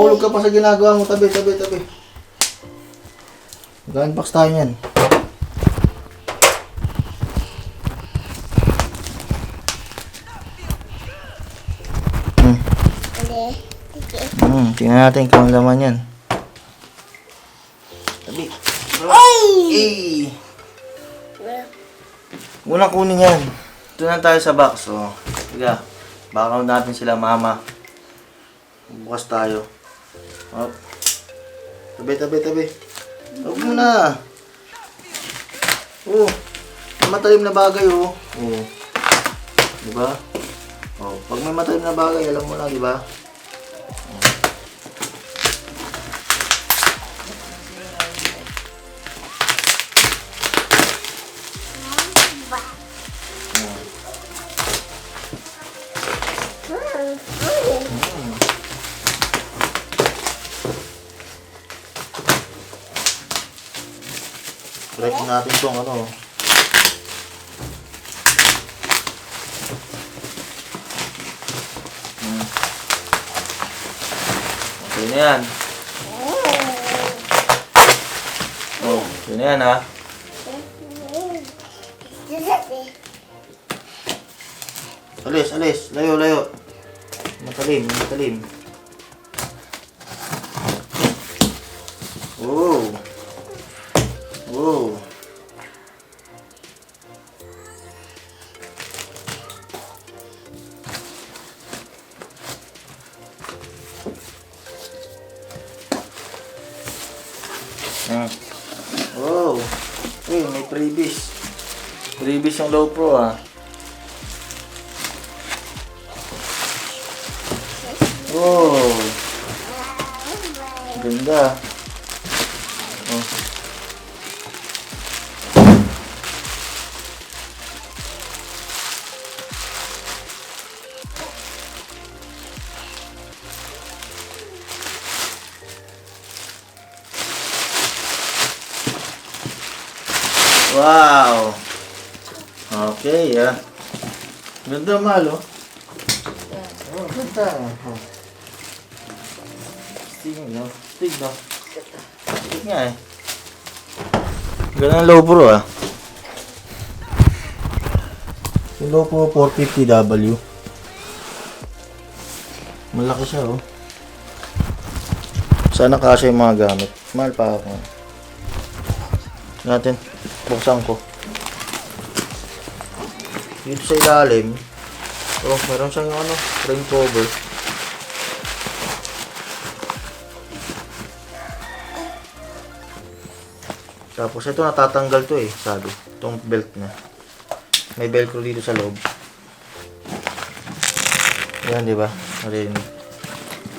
Mahulog ka pa sa ginagawa mo. Tabi. Mag-unbox tayo yan. Tingnan natin kung laman yan. Tabi. Ay! Una kunin yan. Ito na tayo sa box. Oh. Tiga. Background natin sila mama. Bukas tayo. Oh. Tabi. Huwag mo na. Oh. Matalim na bagay oh. Oh. Diba? Oh. Pag may matalim na bagay, alam mo na, diba? Try natin itong ano. Okay na yan. Oh, okay na yan ha. Alis. Layo. Matalim. Oh. Oh. Uy, may freebies. Freebies yung Low Pro ah. Oh. Ganda. Oh. Wow! Okay, ah. Ganda, mahal, oh. Oh, ganda. Oh. Stig, no? Stig nga, eh. Ganda ang Low Pro, ah. Yung Low Pro 450W. Malaki siya, oh. Sana kasya yung mga gamit. Mahal pa ako. Natin. Buksan ko. Dito sa ilalim. Oh, meron siyang ano, rain cover. Tapos ito natatanggal to eh, sabi. Itong belt na. May velcro dito sa loob. Yan, di ba? Marinig.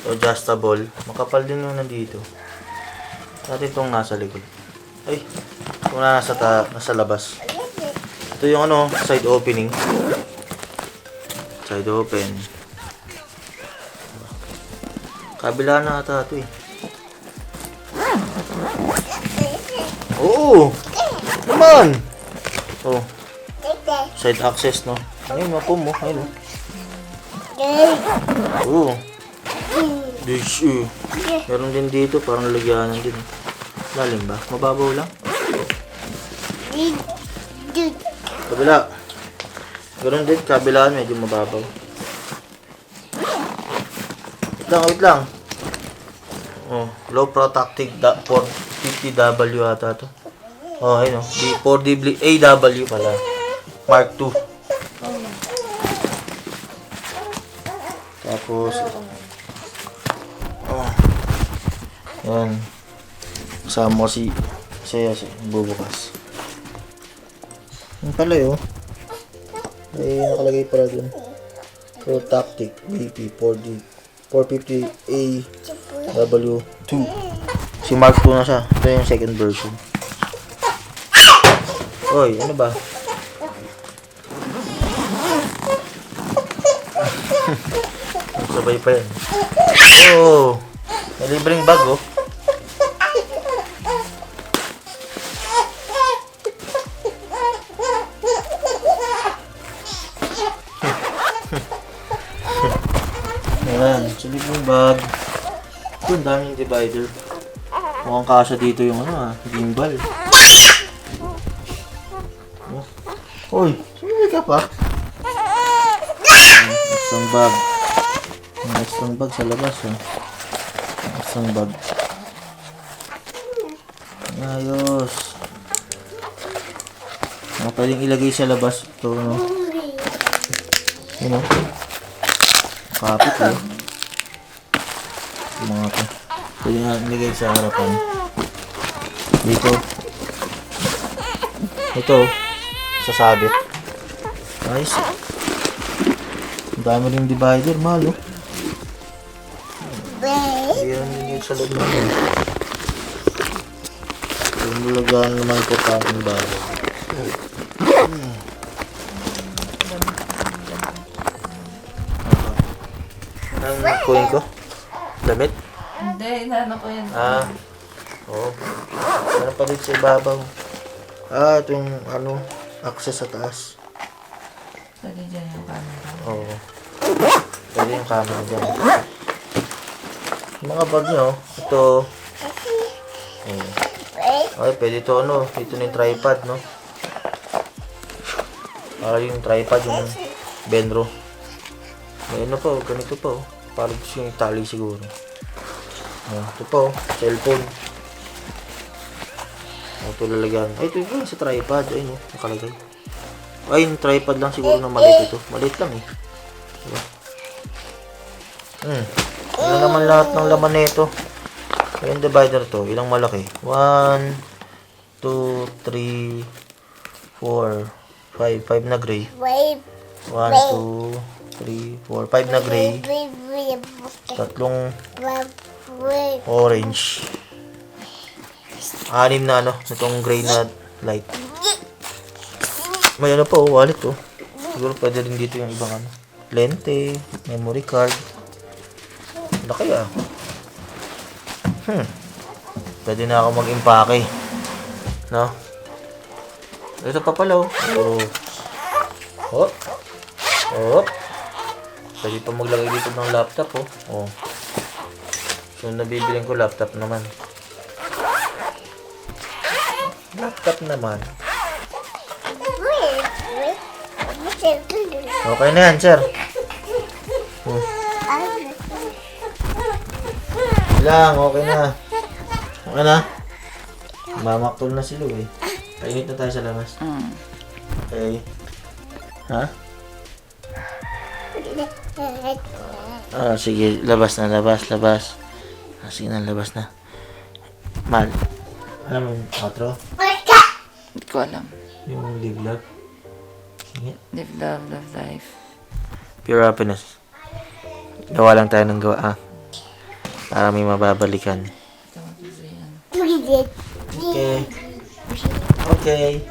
Adjustable. Makapal din yung nandito. Dati itong nasa likod. Ay, itong nasa labas. Ito yung ano, side opening. Side open. Kabila na ata ito eh. Oo! Naman! Oh. Side access, no? Ayun, mapo mo. Ayun, oh. Dish, meron din dito, parang lagyanan din. Lalim ba? Mababaw lang? Kabila. Ganoon din, kabilaan medyo mababaw. Wait lang. Oh, low protective 450W ata to. Oh, ayun oh. 4AW pala. Mark 2. Tapos oh. Yan. Kasama si bubukas. Yung pala yun. Ay, nakalagay pala dun. Protactic BP 450AW2. Si Mark 2 na siya. Ito yung second version. Oy, ano ba? Sabay pa yan. Oh! May libreng bag oh. Ayan, sa libreng bag. Ito, ang daming divider. Mukhang kasha dito yung gimbal. Hoy, sumili ka pa? Isang bag. Isang bag sa labas, Isang bag. Ayos. Pwedeng ilagay sa labas. Ito, Yun, kapit, Yung mga ito. Pwede nga ilagay sa harapan. Dito. Ito. Sasabit. Nice. Ang dami rin divider, mahal, Hindi rin yun sa loob namin. Yung nalagaan naman importanteng bagay. Ang coin ko? Damit? Hindi, inaano ko yan. Oo. Meron pa dito sa ibabaw. Ito yung access sa taas. Lagi dyan yung camera. Oo. Pwede yung camera dyan. Yung mga bag nyo, ito. Okay, pwede ito, Ito na yung tripod, Para yung tripod, yung Benro. May ganito pa, Parang gusto yung tali siguro. Ito pa, cellphone. Ito lalagyan. Ito yung sa tripod. Ayun, nakalagay. Ay, yung tripod lang siguro na maliit ito. Maliit lang, Diba? Ano naman lahat ng laman nito? Yung divider to, ilang malaki? 1, 2, 3, 4, 5. 5 na gray. 1, 2, 3, 4. 5 na gray. Tatlong orange. 6 na itong gray na light. May wallet Siguro pwede rin dito yung ibang lente, memory card. Laki Pwede na ako mag-impake. Ito pa pala Pwede pa maglagay dito ng laptop So nabibiling ko laptop naman. Okay na yan, sir. Okay na. Okay na. Mamaktol na sila Painit na tayo sa labas. Okay. Ha? Sige, labas na. Sige na, labas na. Mal. Alam mo yung outro? Hindi ko alam. Yung live love. Sige. Live love, love life. Pure happiness. Gawa lang tayo ng gawa, para may mababalikan. Tama ko yan. Okay. Okay.